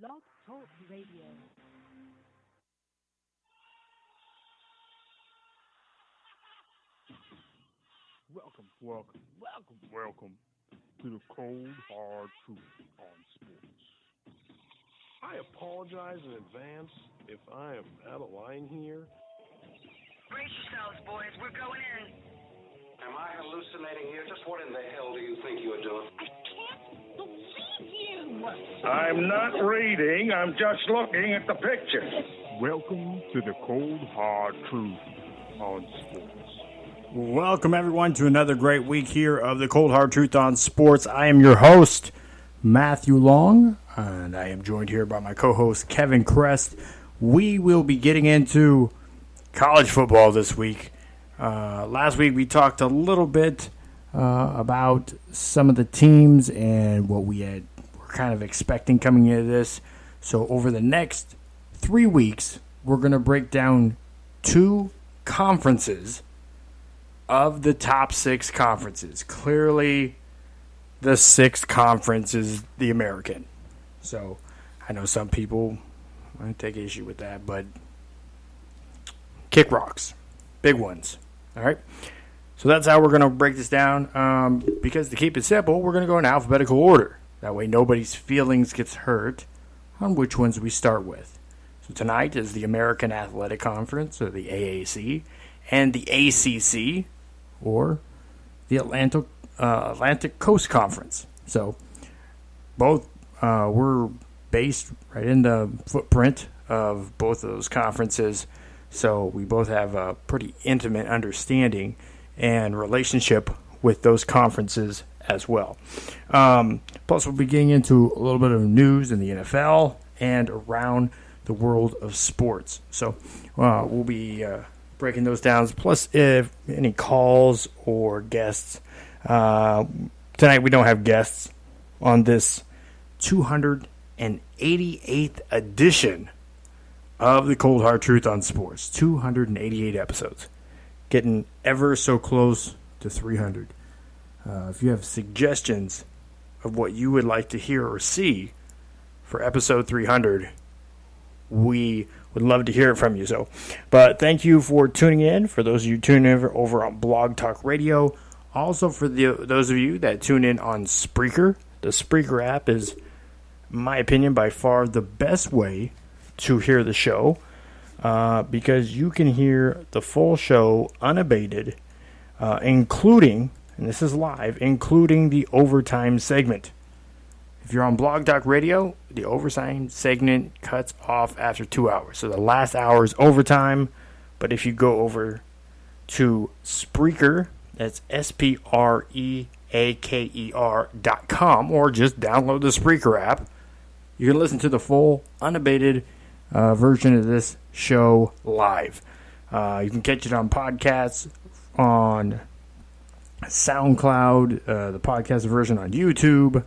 Blog Talk Radio. Welcome to the cold, hard truth on sports. I apologize in advance if I am out of line here. Brace yourselves, boys. We're going in. Am I hallucinating here? Just what in the hell do you think you are doing? I can't believe you! I'm not reading. I'm just looking at the pictures. Welcome to the cold, hard truth on sports. Welcome, everyone, to another great week here of the Cold Hard Truth on Sports. I am your host, Matthew Long, and I am joined here by my co-host, Kevin Crest. We will be getting into college football this week. Last week, we talked a little bit about some of the teams and what were kind of expecting coming into this. So over the next 3 weeks, we're going to break down two conferences of the top six conferences. Clearly, the sixth conference is the American. So, I know some people might take issue with that, but kick rocks. Big ones. All right? So, that's how we're going to break this down. Because to keep it simple, we're going to go in alphabetical order. That way, nobody's feelings gets hurt on which ones we start with. So, tonight is the American Athletic Conference, or the AAC, and the ACC, or the Atlantic Coast Conference. So both were based right in the footprint of both of those conferences. So we both have a pretty intimate understanding and relationship with those conferences as well. Plus, we'll be getting into a little bit of news in the NFL and around the world of sports. So we'll be breaking those down. Plus, if any calls or guests. Tonight we don't have guests on this 288th edition of the Cold Hard Truth on Sports. 288 episodes. Getting ever so close to 300. If you have suggestions of what you would like to hear or see for episode 300, we would love to hear it from you. But thank you for tuning in. For those of you tuning in over on Blog Talk Radio. Also for those of you that tune in on Spreaker. The Spreaker app is, in my opinion, by far the best way to hear the show. Because you can hear the full show unabated, including, and this is live, including the overtime segment. If you're on Blog Talk Radio, the overtime segment cuts off after 2 hours. So the last hour is overtime. But if you go over to Spreaker, that's SPREAKER.com, or just download the Spreaker app, you can listen to the full, unabated version of this show live. You can catch it on podcasts, on SoundCloud, the podcast version on YouTube,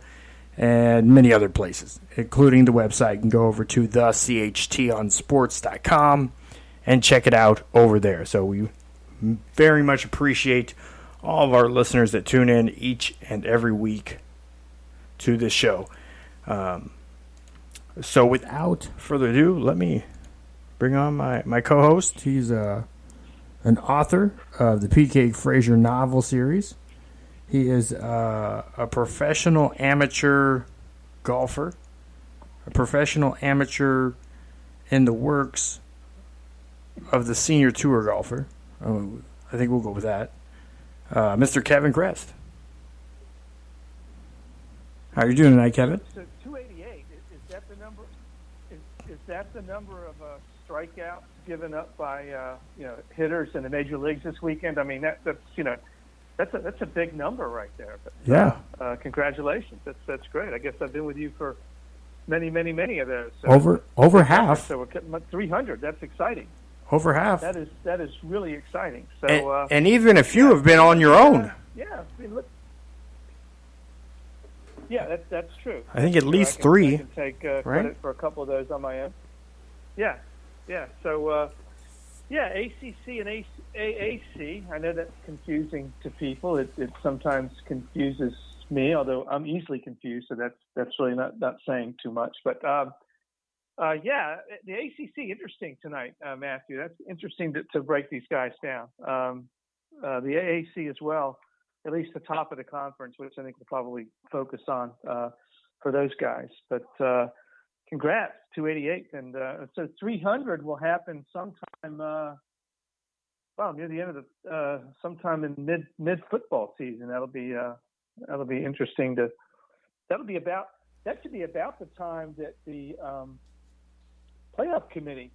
and many other places, including the website. You can go over to thechtonsports.com and check it out over there. So we very much appreciate all of our listeners that tune in each and every week to this show. So without further ado, let me bring on my co-host. He's an author of the P.K. Frazier novel series. He is a professional amateur golfer, a professional amateur in the works of the senior tour golfer. I think we'll go with that. Mr. Kevin Crest. How are you doing tonight, Kevin? So 288, is that the number? Is that the number of strikeouts given up by hitters in the major leagues this weekend? I mean, that's a big number right there. But, yeah. Congratulations. That's great. I guess I've been with you for many of those. So over half. So we're getting 300. That's exciting. Over half. That is really exciting. So and even a few have been on your own. Yeah. I mean, look. Yeah, that's true. I think at least three. I can take credit for a couple of those on my own. Yeah. So, ACC and AAC. I know that's confusing to people. It sometimes confuses me, although I'm easily confused. So that's really not saying too much. But Yeah, the ACC interesting tonight, Matthew. That's interesting to break these guys down. The AAC as well, at least the top of the conference, which I think we'll probably focus on for those guys. But congrats, 288, and so 300 will happen sometime. Near the end of the sometime in mid football season. That'll be interesting to. That should be about the time that the playoff committee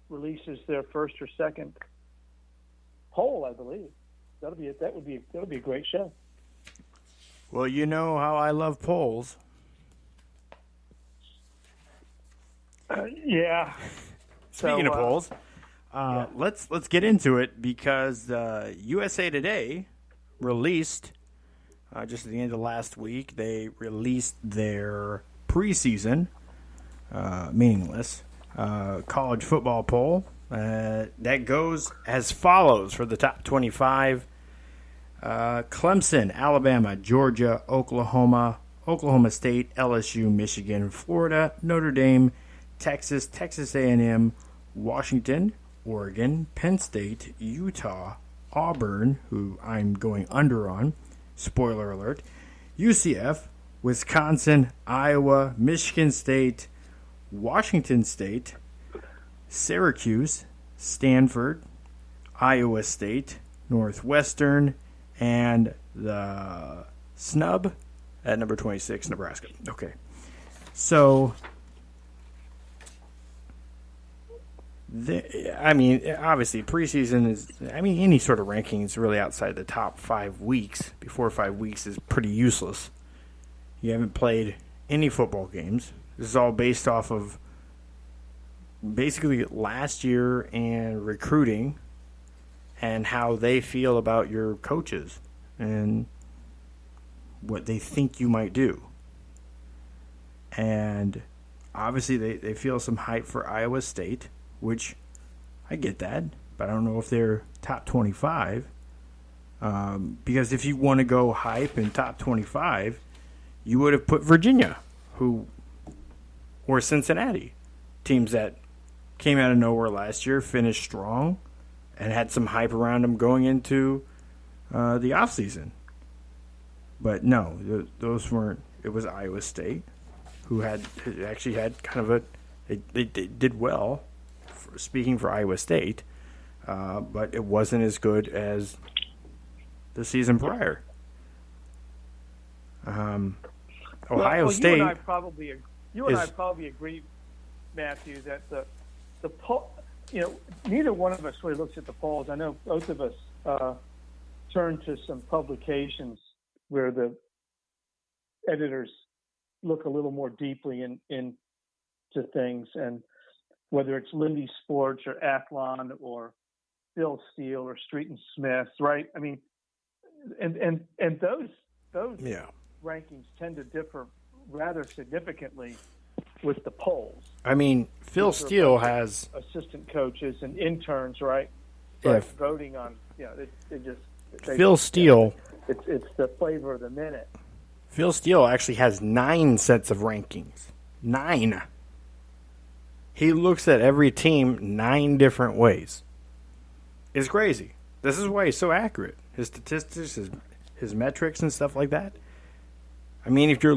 releases their first or second poll, I believe. That'll be a great show. Well, you know how I love polls. Yeah. Speaking of polls, let's get into it because USA Today released just at the end of last week. They released their preseason meaningless college football poll that goes as follows for the top 25. Clemson, Alabama, Georgia, Oklahoma, Oklahoma State, LSU, Michigan, Florida, Notre Dame, Texas, Texas A&M, Washington, Oregon, Penn State, Utah, Auburn, who I'm going under on, spoiler alert, UCF, Wisconsin, Iowa, Michigan State, Washington State, Syracuse, Stanford, Iowa State, Northwestern, and the snub at number 26, Nebraska. Okay. So, obviously, preseason is, any sort of rankings really outside the top 5 weeks, before 5 weeks, is pretty useless. You haven't played any football games. This is all based off of basically last year and recruiting and how they feel about your coaches and what they think you might do. And obviously they feel some hype for Iowa State, which I get that, but I don't know if they're top 25. Because if you want to go hype in top 25, you would have put Virginia, or Cincinnati, teams that came out of nowhere last year, finished strong, and had some hype around them going into the offseason. But no, those weren't. It was Iowa State, who actually had kind of they did well, speaking for Iowa State, but it wasn't as good as the season prior. Ohio State. You and I probably agree, Matthew, that the poll. Neither one of us really looks at the polls. I know both of us turn to some publications where the editors look a little more deeply into things, and whether it's Lindy Sports or Athlon or Phil Steele or Street and Smith, right? I mean, and those rankings tend to differ rather significantly with the polls. I mean, Phil Steele has assistant coaches and interns, right? Voting on, Phil Steele. It's the flavor of the minute. Phil Steele actually has 9 sets of rankings. 9. He looks at every team 9 different ways. It's crazy. This is why he's so accurate. His statistics, his metrics and stuff like that. I mean, if you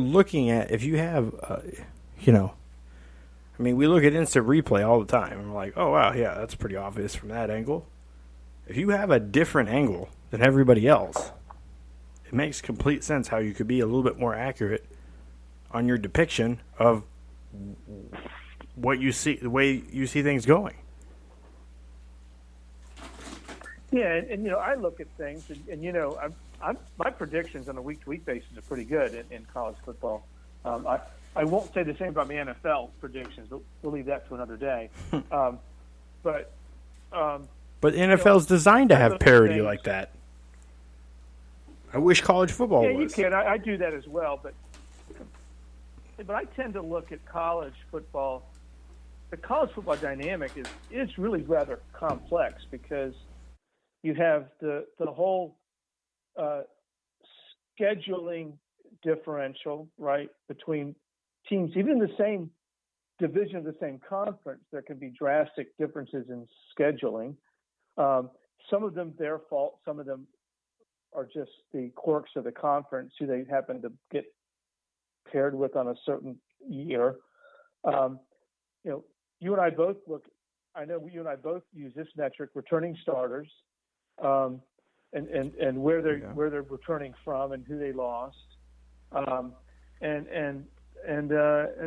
have, we look at instant replay all the time, and we're like, oh, wow, yeah, that's pretty obvious from that angle. If you have a different angle than everybody else, it makes complete sense how you could be a little bit more accurate on your depiction of what you see, the way you see things going. Yeah, and I look at things, and my predictions on a week-to-week basis are pretty good in college football. I won't say the same about my NFL predictions. We'll leave that to another day. But NFL is designed to have parity like that. I wish college football was. Yeah, you can. I do that as well, but I tend to look at college football. The college football dynamic is really rather complex because you have the whole scheduling differential, right, between teams, even in the same division of the same conference, there can be drastic differences in scheduling. Some of them their fault. Some of them are just the quirks of the conference who they happen to get paired with on a certain year. You and I both look. I know you and I both use this metric: returning starters, and where they're returning from and who they lost, and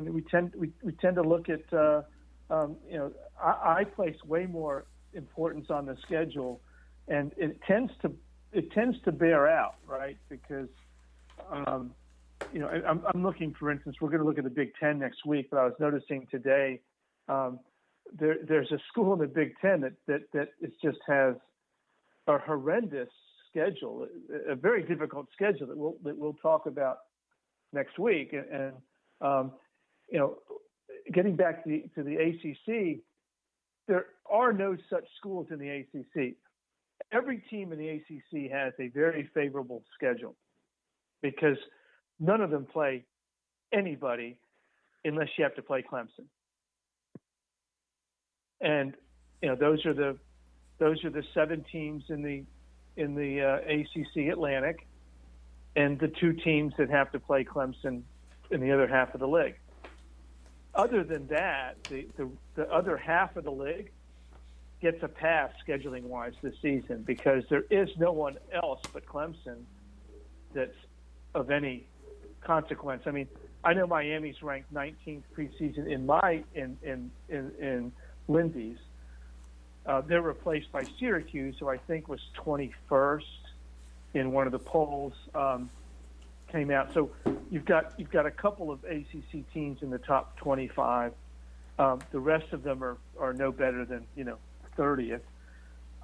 we tend to look at I place way more importance on the schedule, and it tends to bear out, right? Because I'm looking, for instance, we're going to look at the Big Ten next week, but I was noticing today there's a school in the Big Ten that just has a horrendous schedule, a very difficult schedule that we'll talk about next week. And getting back to the ACC, there are no such schools in the ACC. Every team in the ACC has a very favorable schedule because none of them play anybody unless you have to play Clemson. And those are the 7 teams in the ACC Atlantic, and the 2 teams that have to play Clemson in the other half of the league. Other than that, the other half of the league gets a pass scheduling wise this season because there is no one else but Clemson that's of any consequence. I mean, I know Miami's ranked 19th preseason in Lindy's. They're replaced by Syracuse, who I think was 21st in one of the polls came out. So you've got a couple of ACC teams in the top 25. The rest of them are no better than 30th.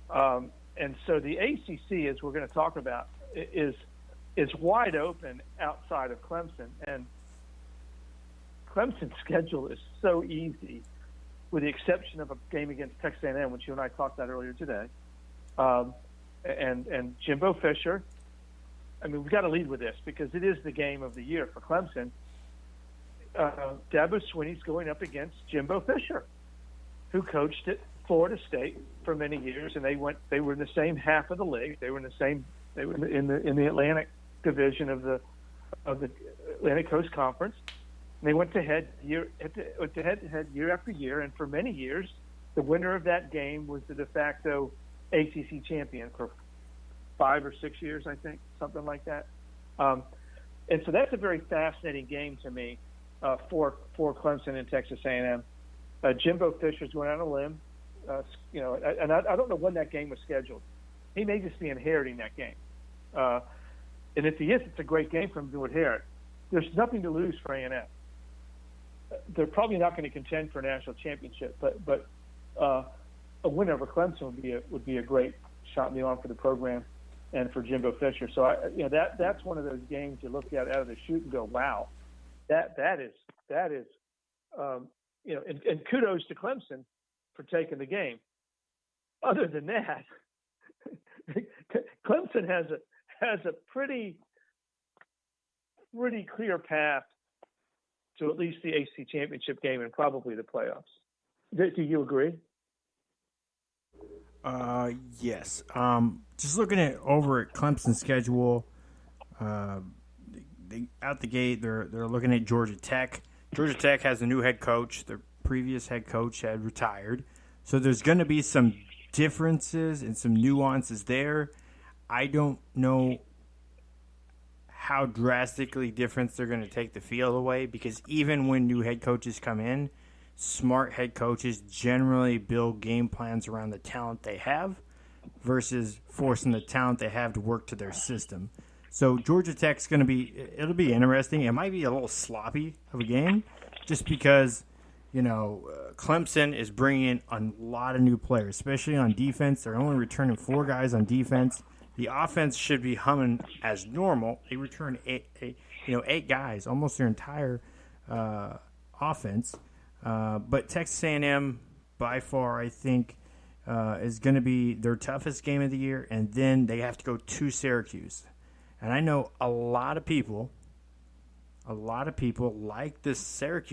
And so the ACC, as we're going to talk about, is wide open outside of Clemson, and Clemson's schedule is so easy, with the exception of a game against Texas A&M, which you and I talked about earlier today, and Jimbo Fisher. I mean, we've got to lead with this because it is the game of the year for Clemson. Dabo Swinney's going up against Jimbo Fisher, who coached at Florida State for many years, and they were in the same half of the league. They were in the Atlantic division of the Atlantic Coast Conference. And they went to head year after year, and for many years, the winner of that game was the de facto ACC champion for 5 or 6 years, I think, something like that. And so that's a very fascinating game to me for Clemson and Texas A&M. Jimbo Fisher's going on a limb, and I don't know when that game was scheduled. He may just be inheriting that game. And if he is, it's a great game for him to inherit. There's nothing to lose for A&M. They're probably not going to contend for a national championship, but a win over Clemson would be a great shot in the arm for the program and for Jimbo Fisher. So that's one of those games you look at out of the chute and go, wow, that is and kudos to Clemson for taking the game. Other than that, Clemson has a pretty clear path to at least the ACC championship game and probably the playoffs. Do you agree? Yes. Just looking over at Clemson's schedule, out the gate, they're looking at Georgia Tech. Georgia Tech has a new head coach. Their previous head coach had retired. So there's going to be some differences and some nuances there. I don't know how drastically different they're going to take the field away, because even when new head coaches come in, smart head coaches generally build game plans around the talent they have versus forcing the talent they have to work to their system. So Georgia Tech's going to it'll be interesting. It might be a little sloppy of a game just because, Clemson is bringing in a lot of new players, especially on defense. They're only returning 4 guys on defense. The offense should be humming as normal. They return 8 guys, almost their entire offense. But Texas A&M, by far, I think, is going to be their toughest game of the year, and then they have to go to Syracuse. And I know a lot of people like this Syracuse